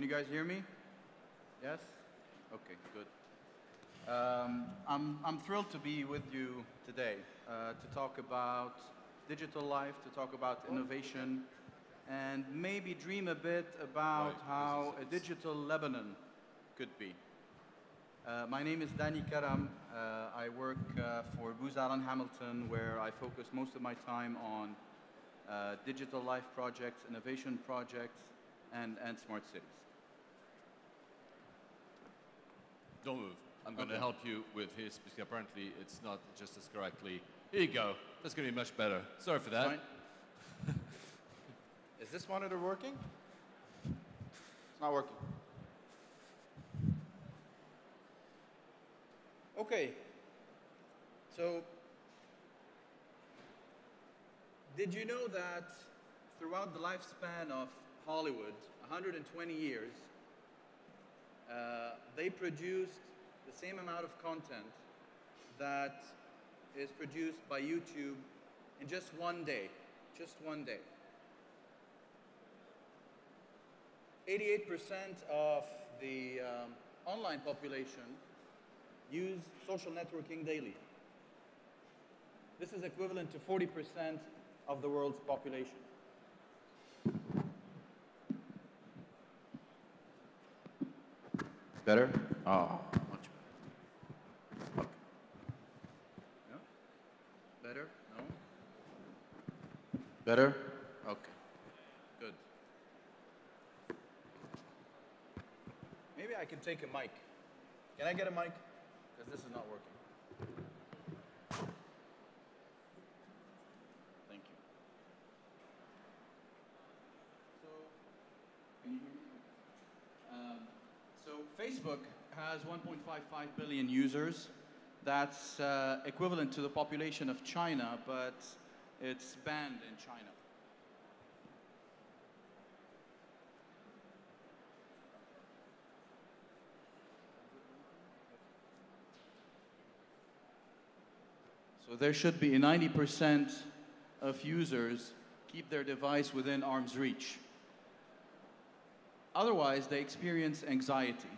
Can you guys hear me? Yes? Okay, good. I'm thrilled to be with you today to talk about digital life, to talk about innovation, and maybe dream a bit about how a digital Lebanon could be. My name is Karam. I work for Booz Allen Hamilton, where I focus most of my time on digital life projects, innovation projects, and smart cities. Don't move. I'm going to help you with his, because apparently it's not just as correctly. Here you go. That's going to be much better. Sorry for that. Is this monitor working? It's not working. Okay. So, did you know that throughout the lifespan of Hollywood, 120 years, they produced the same amount of content that is produced by YouTube in just one day. Just one day. 88% of the online population use social networking daily. This is equivalent to 40% of the world's population. Better? Oh, much better. Okay. No? Better? No? Better? Okay. Good. Maybe I can take a mic. Can I get a mic? Because this is not working. Thank you. So, can you hear me? So Facebook has 1.55 billion users. That's equivalent to the population of China, but it's banned in China. So there should be 90% of users keep their device within arm's reach. Otherwise, they experience anxiety.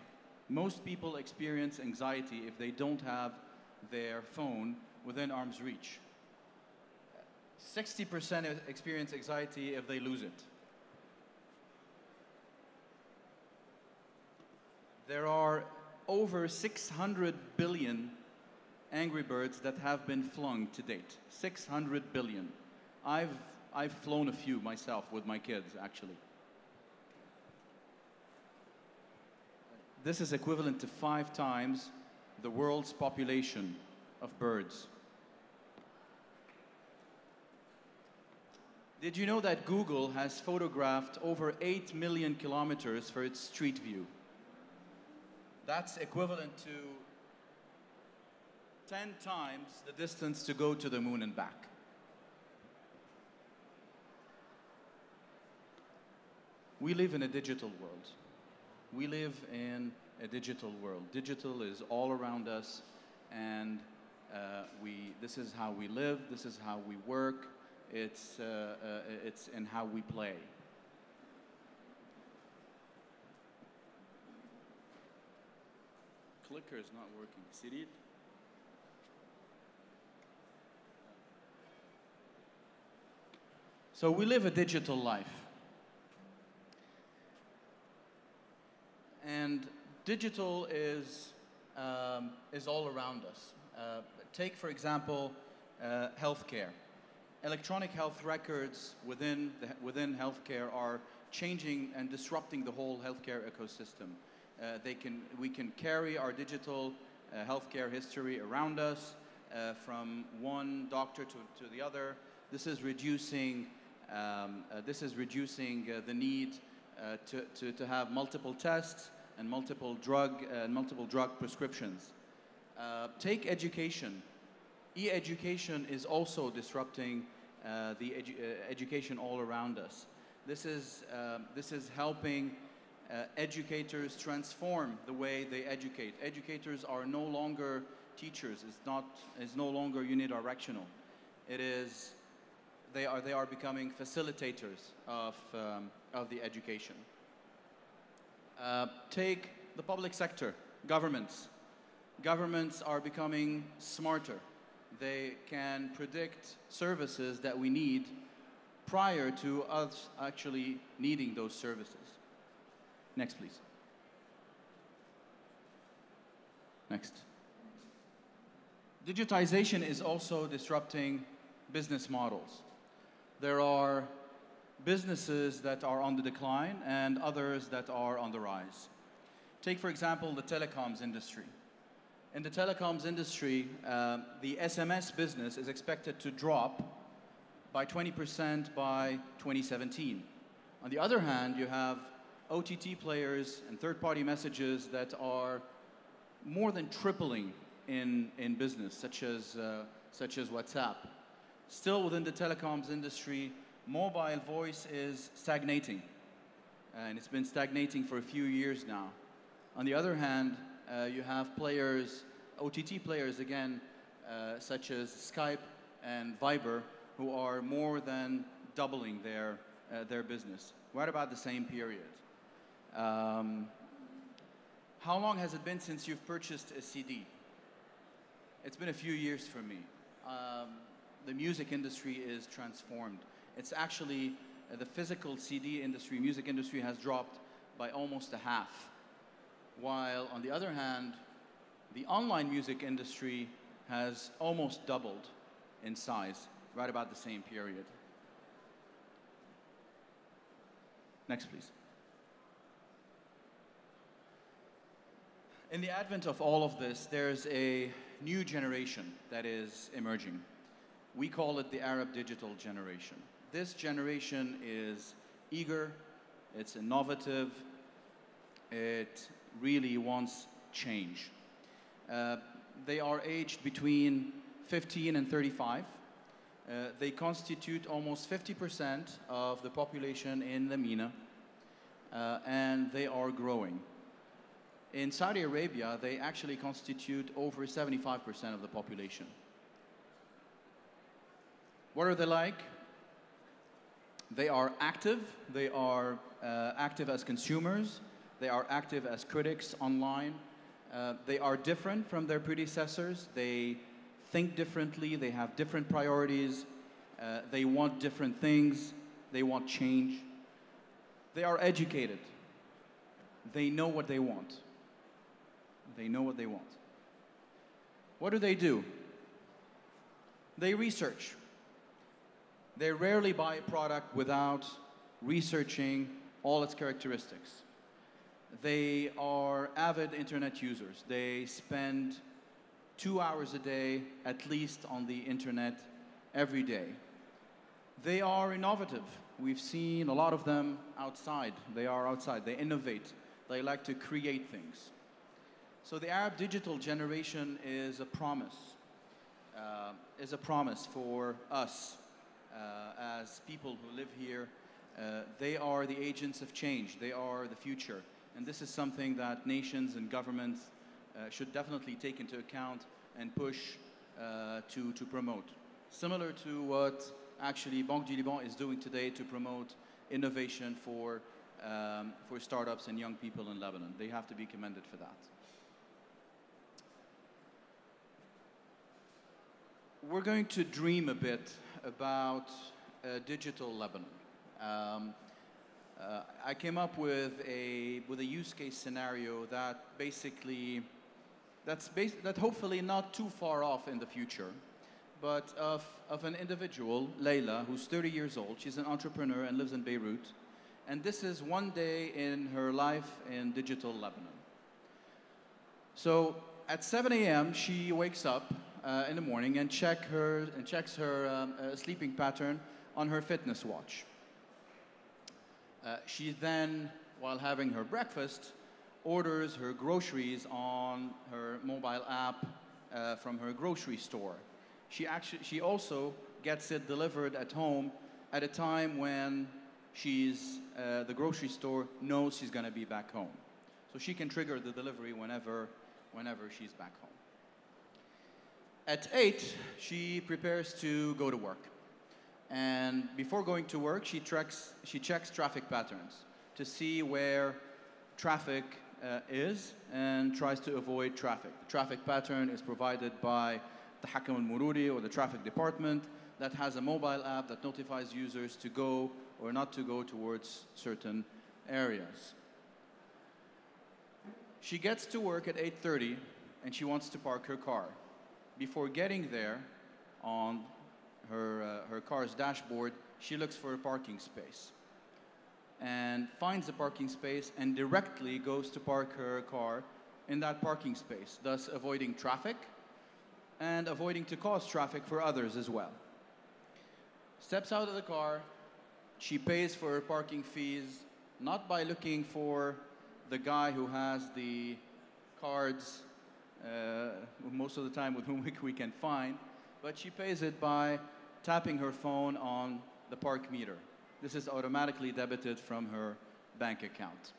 Most people experience anxiety if they don't have their phone within arm's reach. 60% experience anxiety if they lose it. There are over 600 billion Angry Birds that have been flung to date. 600 billion. I've flown a few myself with my kids, actually. This is equivalent to 5 times the world's population of birds. Did you know that Google has photographed over 8 million kilometers for its street view? That's equivalent to 10 times the distance to go to the moon and back. We live in a digital world. We live in a digital world. Digital is all around us, and this is how we live, this is how we work, it's in how we play. Clicker is not working. See it? So we live a digital life. And digital is all around us. Take, for example, healthcare. Electronic health records within healthcare are changing and disrupting the whole healthcare ecosystem. We can carry our digital healthcare history around us from one doctor to the other. This is reducing the need to have multiple tests and multiple drug prescriptions. Take education. E-education is also disrupting the education all around us. This is helping educators transform the way they educate. Educators are no longer teachers. It's no longer unidirectional. They are becoming facilitators of the education. Take the public sector, governments. Governments are becoming smarter. They can predict services that we need prior to us actually needing those services. Next, please. Next. Digitization is also disrupting business models. There are businesses that are on the decline and others that are on the rise. Take, for example, the telecoms industry. In the telecoms industry, the SMS business is expected to drop by 20% by 2017. On the other hand, you have OTT players and third-party messages that are more than tripling in business, such as WhatsApp. Still within the telecoms industry, mobile voice is stagnating, and it's been stagnating for a few years now. On the other hand, you have players, OTT players again, such as Skype and Viber, who are more than doubling their business, right about the same period. How long has it been since you've purchased a CD? It's been a few years for me. The music industry is transformed. It's actually, the physical CD industry, music industry has dropped by almost a half. While on the other hand, the online music industry has almost doubled in size, right about the same period. Next, please. In the advent of all of this, there's a new generation that is emerging. We call it the Arab digital generation. This generation is eager, it's innovative, it really wants change. They are aged between 15 and 35. They constitute almost 50% of the population in the MENA, and they are growing. In Saudi Arabia, they actually constitute over 75% of the population. What are they like? They are active. They are active as consumers. They are active as critics online. They are different from their predecessors. They think differently. They have different priorities. They want different things. They want change. They are educated. They know what they want. They know what they want. What do? They research. They rarely buy a product without researching all its characteristics. They are avid internet users. They spend 2 hours a day, at least, on the internet every day. They are innovative. We've seen a lot of them outside. They are outside. They innovate. They like to create things. So the Arab digital generation is a promise for us as people who live here. They are the agents of change. They are the future. And this is something that nations and governments should definitely take into account and push to promote. Similar to what actually Banque du Liban is doing today to promote innovation for startups and young people in Lebanon. They have to be commended for that. We're going to dream a bit about digital Lebanon. I came up with a use case scenario that that hopefully not too far off in the future, but of an individual, Layla, who's 30 years old. She's an entrepreneur and lives in Beirut. And this is one day in her life in digital Lebanon. So at 7 a.m. she wakes up in the morning and checks her sleeping pattern on her fitness watch. She then, while having her breakfast, orders her groceries on her mobile app from her grocery store. She also gets it delivered at home at a time when the grocery store knows she's going to be back home. So she can trigger the delivery whenever she's back home. At 8, she prepares to go to work. And before going to work, she checks traffic patterns to see where traffic is and tries to avoid traffic. The traffic pattern is provided by the Hakam al-Mururi or the traffic department that has a mobile app that notifies users to go or not to go towards certain areas. She gets to work at 8:30 and she wants to park her car. Before getting there, on her car's dashboard, she looks for a parking space and finds a parking space and directly goes to park her car in that parking space, thus avoiding traffic and avoiding to cause traffic for others as well. Steps out of the car, she pays for her parking fees, not by looking for the guy who has the cards most of the time with whom we can find, but she pays it by tapping her phone on the park meter. This is automatically debited from her bank account.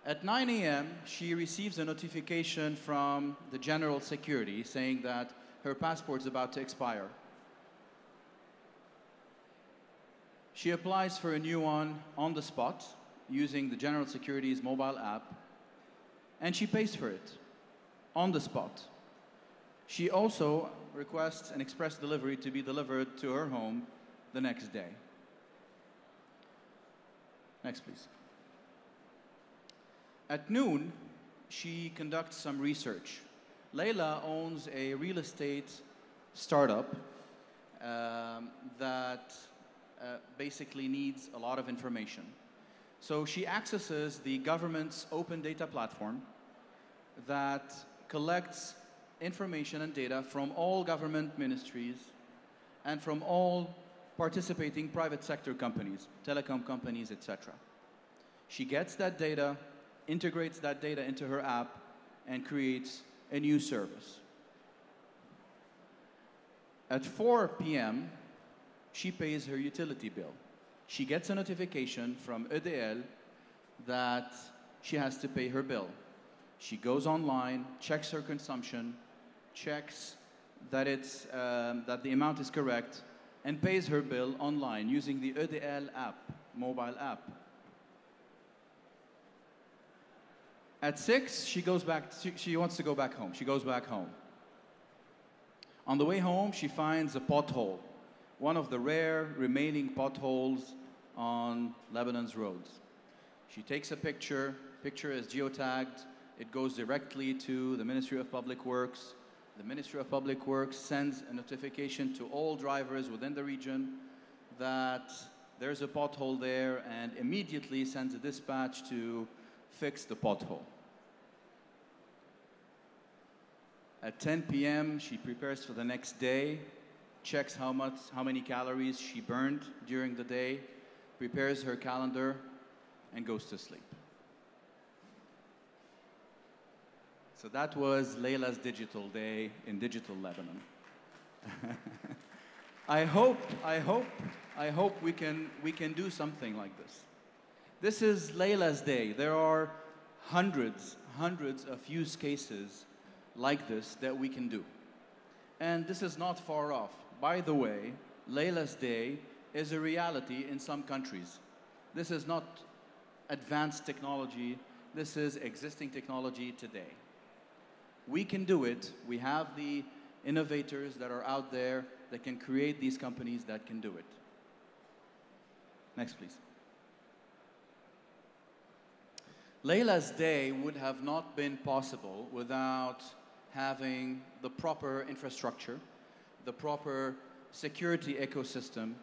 At 9 a.m., she receives a notification from the General Security saying that her passport's about to expire. She applies for a new one on the spot using the General Security's mobile app, and she pays for it on the spot. She also requests an express delivery to be delivered to her home the next day. Next, please. At noon, she conducts some research. Layla owns a real estate startup that basically needs a lot of information. So she accesses the government's open data platform that collects information and data from all government ministries and from all participating private sector companies, telecom companies, etc. She gets that data, integrates that data into her app, and creates a new service. At 4 p.m., she pays her utility bill. She gets a notification from BDL that she has to pay her bill. She goes online, checks her consumption, checks that the amount is correct, and pays her bill online using the BDL app, mobile app. At 6, she wants to go back home. She goes back home. On the way home, she finds a pothole, one of the rare remaining potholes on Lebanon's roads. She takes a picture is geotagged, it goes directly to the Ministry of Public Works. The Ministry of Public Works sends a notification to all drivers within the region that there's a pothole there and immediately sends a dispatch to fix the pothole. At 10 p.m., she prepares for the next day, checks how many calories she burned during the day, prepares her calendar, and goes to sleep. So that was Layla's digital day in digital Lebanon. I hope we can do something like this. This is Layla's day. There are hundreds of use cases like this that we can do. And this is not far off. By the way, Layla's day is a reality in some countries. This is not advanced technology. This is existing technology today. We can do it. We have the innovators that are out there that can create these companies that can do it. Next, please. Layla's day would have not been possible without having the proper infrastructure, the proper security ecosystem,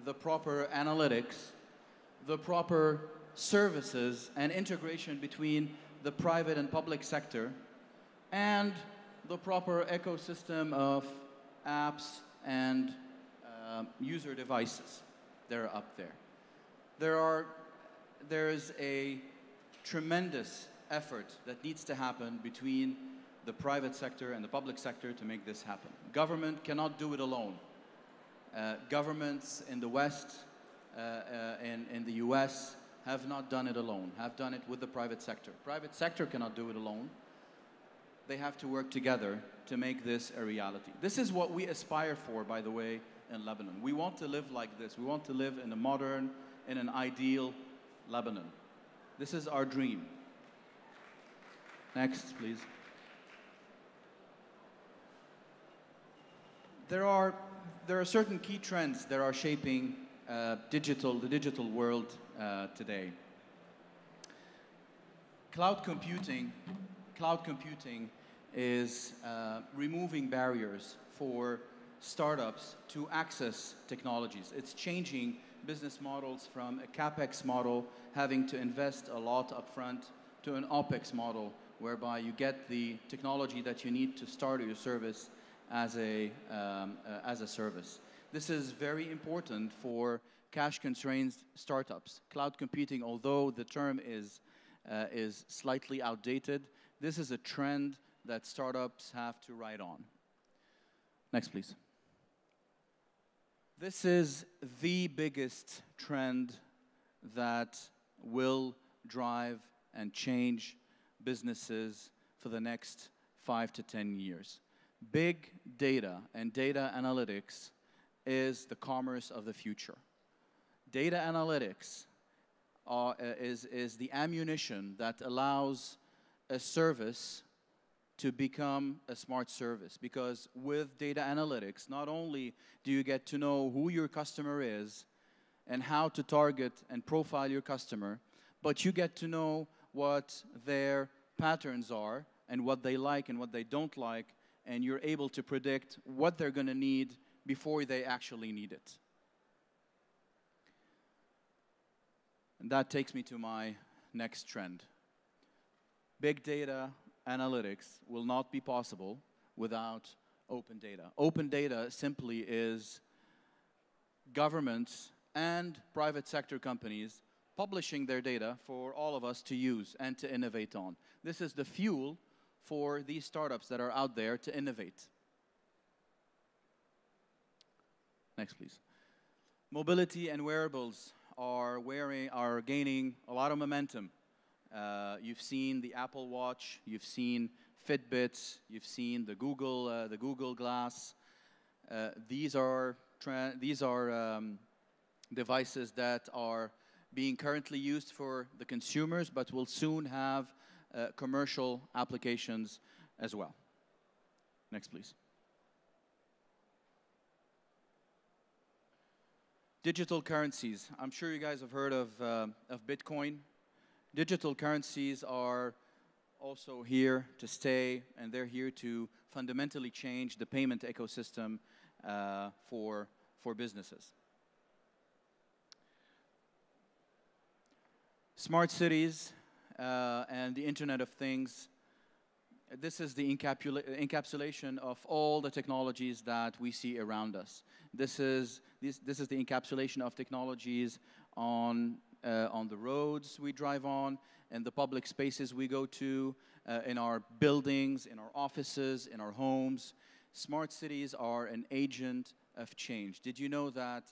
the proper analytics, the proper services and integration between the private and public sector, and the proper ecosystem of apps and user devices that are up there. There's a tremendous effort that needs to happen between the private sector and the public sector to make this happen. Government cannot do it alone. Governments in the West and in the US have not done it alone, have done it with the private sector. Private sector cannot do it alone. They have to work together to make this a reality. This is what we aspire for, by the way, in Lebanon. We want to live like this. We want to live in a modern, in an ideal Lebanon. This is our dream. Next, please. There are certain key trends that are shaping the digital world today. Cloud computing is removing barriers for startups to access technologies. It's changing business models from a CapEx model, having to invest a lot upfront, to an OpEx model, whereby you get the technology that you need to start your service as a service. This is very important for cash-constrained startups. Cloud computing, although the term is slightly outdated, this is a trend that startups have to ride on. Next, please. This is the biggest trend that will drive and change businesses for the next 5 to 10 years. Big data and data analytics is the commerce of the future. Data analytics is the ammunition that allows a service to become a smart service, because with data analytics, not only do you get to know who your customer is and how to target and profile your customer, but you get to know what their patterns are and what they like and what they don't like, and you're able to predict what they're going to need before they actually need it. And that takes me to my next trend. Big data analytics will not be possible without open data. Open data simply is governments and private sector companies publishing their data for all of us to use and to innovate on. This is the fuel for these startups that are out there to innovate. Next, please. Mobility and wearables are gaining a lot of momentum. You've seen the Apple Watch, you've seen Fitbits, you've seen the Google Glass. These are devices that are being currently used for the consumers, but will soon have commercial applications as well. Next, please. Digital currencies. I'm sure you guys have heard of Bitcoin. Digital currencies are also here to stay, and they're here to fundamentally change the payment ecosystem for businesses. Smart cities and the Internet of Things. This is the encapsulation of all the technologies that we see around us. This is the encapsulation of technologies on the roads we drive on, in the public spaces we go to, in our buildings, in our offices, in our homes. Smart cities are an agent of change. Did you know that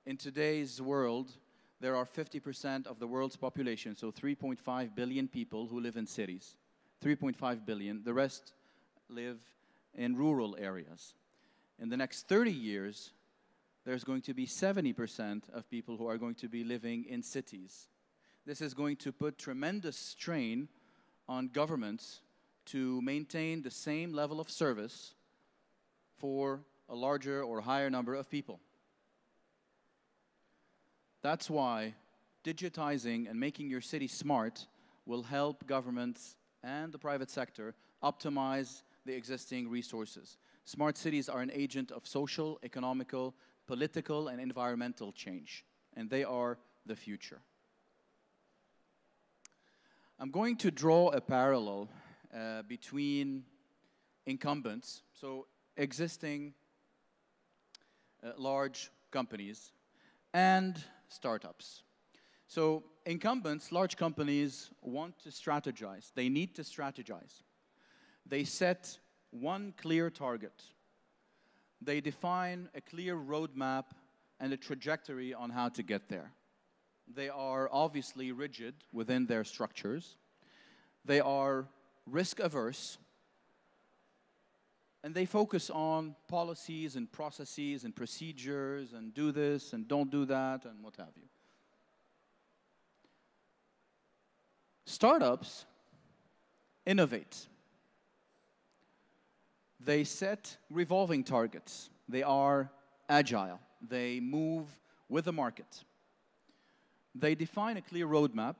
in today's world, there are 50% of the world's population, so 3.5 billion people who live in cities. 3.5 billion. The rest live in rural areas. In the next 30 years, there's going to be 70% of people who are going to be living in cities. This is going to put tremendous strain on governments to maintain the same level of service for a larger or higher number of people. That's why digitizing and making your city smart will help governments and the private sector optimize the existing resources. Smart cities are an agent of social, economical, political, and environmental change, and they are the future. I'm going to draw a parallel between incumbents, so existing large companies, and startups. So incumbents, large companies, want to strategize. They need to strategize. They set one clear target. They define a clear roadmap and a trajectory on how to get there. They are obviously rigid within their structures. They are risk-averse. And they focus on policies and processes and procedures and do this and don't do that and what have you. Startups innovate. They set revolving targets. They are agile. They move with the market. They define a clear roadmap.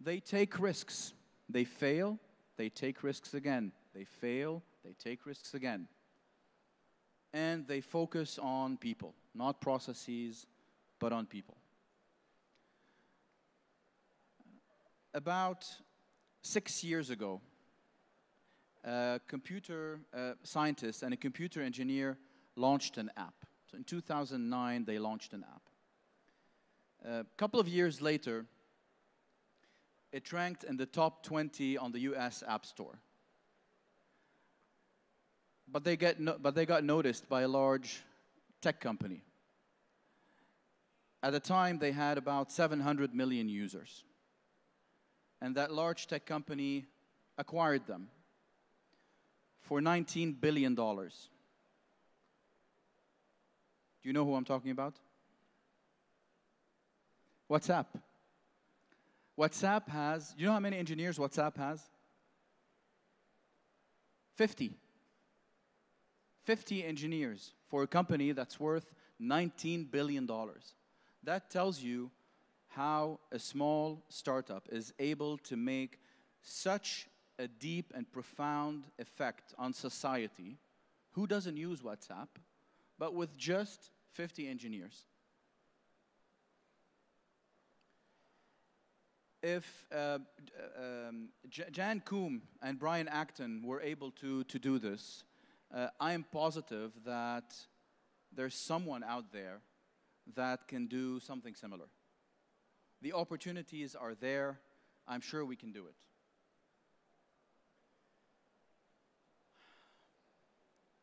They take risks. They fail, they take risks again. They fail, they take risks again. And they focus on people, not processes, but on people. About 6 years ago, a computer scientist and a computer engineer launched an app. So in 2009, they launched an app. A couple of years later, it ranked in the top 20 on the US App Store. But they got noticed by a large tech company. At the time, they had about 700 million users. And that large tech company acquired them for $19 billion. Do you know who I'm talking about? WhatsApp. WhatsApp has, do you know how many engineers WhatsApp has? 50. 50 engineers for a company that's worth $19 billion. That tells you how a small startup is able to make such a deep and profound effect on society. Who doesn't use WhatsApp? But with just 50 engineers. If Jan Koum and Brian Acton were able to do this, I am positive that there's someone out there that can do something similar. The opportunities are there. I'm sure we can do it.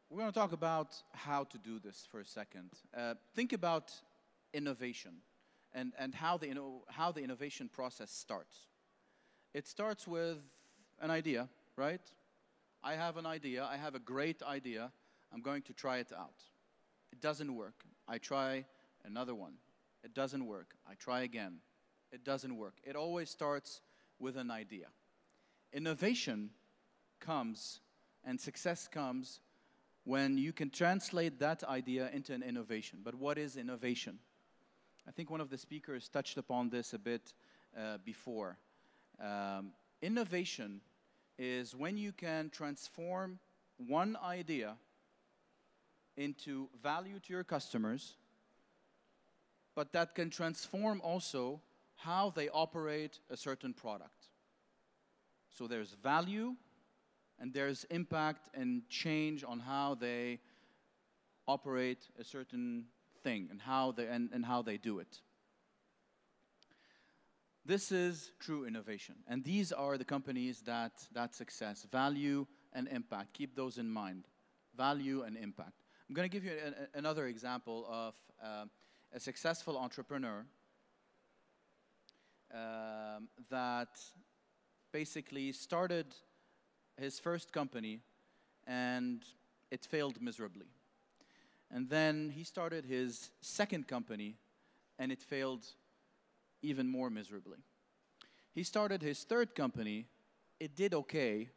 We're going to talk about how to do this for a second. Think about innovation and how the innovation process starts. It starts with an idea, right? I have an idea. I have a great idea. I'm going to try it out. It doesn't work. I try another one. It doesn't work. I try again. It doesn't work. It always starts with an idea. Innovation comes and success comes when you can translate that idea into an innovation. But what is innovation? I think one of the speakers touched upon this a bit before. Innovation is when you can transform one idea into value to your customers, but that can transform also how they operate a certain product. So there's value, and there's impact and change on how they operate a certain thing and how they do it. This is true innovation, and these are the companies that success, value and impact. Keep those in mind, value and impact. I'm going to give you another example of a successful entrepreneur that basically started his first company and it failed miserably. And then he started his second company and it failed even more miserably. He started his third company, it did okay,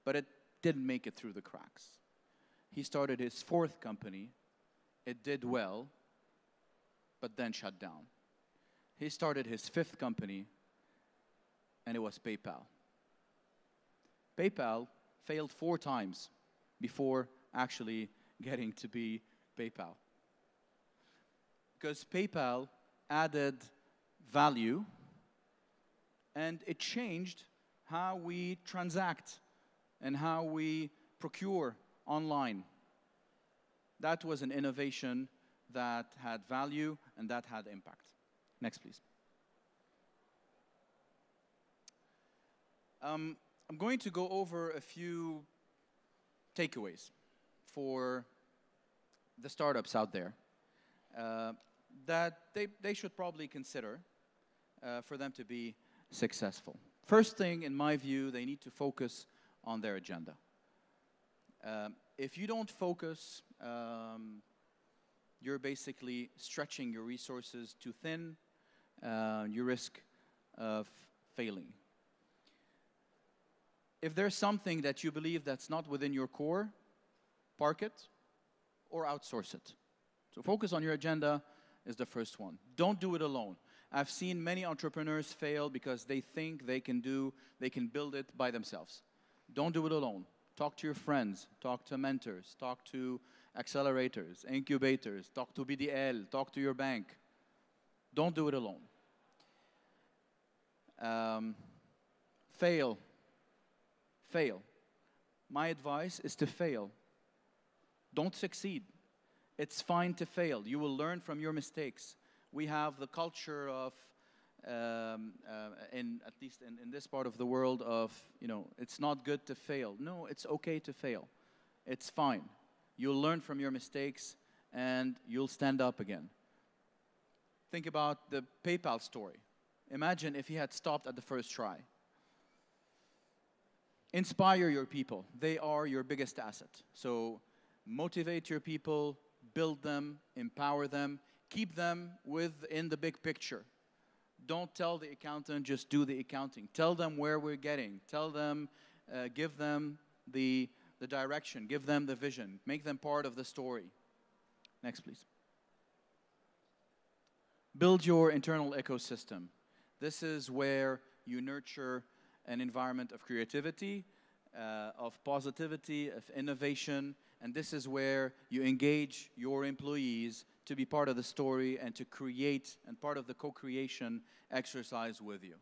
but it didn't make it through the cracks. He started his fourth company, it did well, but then shut down. He started his fifth company, and it was PayPal. PayPal failed 4 times before actually getting to be PayPal. Because PayPal added value, and it changed how we transact and how we procure online. That was an innovation that had value and that had impact. Next, please. I'm going to go over a few takeaways for the startups out there that they should probably consider for them to be successful. First thing, in my view, they need to focus on their agenda. If you don't focus, you're basically stretching your resources too thin. You risk of failing. If there's something that you believe that's not within your core, park it or outsource it. So focus on your agenda is the first one. Don't do it alone. I've seen many entrepreneurs fail because they think they can build it by themselves. Don't do it alone. Talk to your friends, talk to mentors, talk to accelerators, incubators, talk to BDL, talk to your bank. Don't do it alone. Fail. Fail. My advice is to fail. Don't succeed. It's fine to fail. You will learn from your mistakes. We have the culture of, at least in this part of the world, of, it's not good to fail. No, it's okay to fail. It's fine. You'll learn from your mistakes and you'll stand up again. Think about the PayPal story. Imagine if he had stopped at the first try. Inspire your people. They are your biggest asset. So motivate your people, build them, empower them, keep them within the big picture. Don't tell the accountant, just do the accounting. Tell them where we're getting. Tell them, give them the direction, give them the vision, make them part of the story. Next, please. Build your internal ecosystem. This is where you nurture an environment of creativity, of positivity, of innovation, and this is where you engage your employees to be part of the story and to create, and part of the co-creation exercise with you.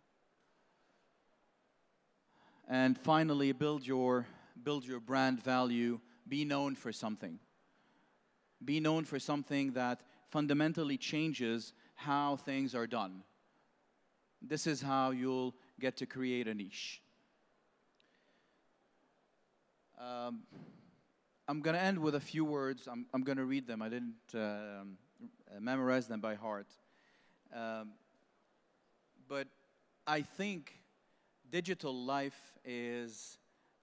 And finally, build your brand value. Be known for something. Be known for something that fundamentally changes how things are done. This is how you'll get to create a niche. I'm going to end with a few words. I'm going to read them. I didn't memorize them by heart. But I think digital life is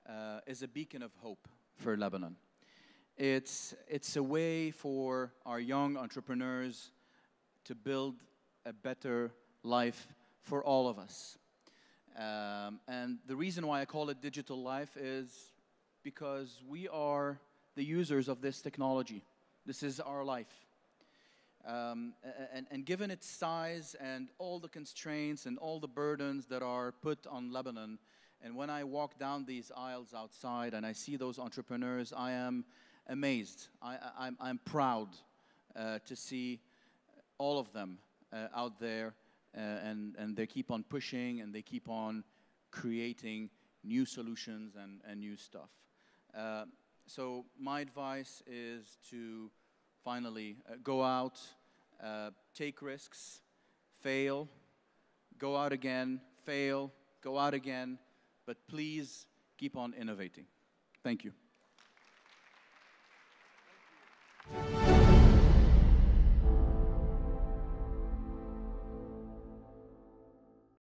a beacon of hope for Lebanon. It's a way for our young entrepreneurs to build a better life for all of us. And the reason why I call it digital life is because we are the users of this technology. This is our life. And given its size and all the constraints and all the burdens that are put on Lebanon, and when I walk down these aisles outside and I see those entrepreneurs, I am amazed. I'm proud to see all of them out there, and they keep on pushing and they keep on creating new solutions and new stuff. So my advice is to finally go out, take risks, fail, go out again, fail, go out again, but please keep on innovating. Thank you.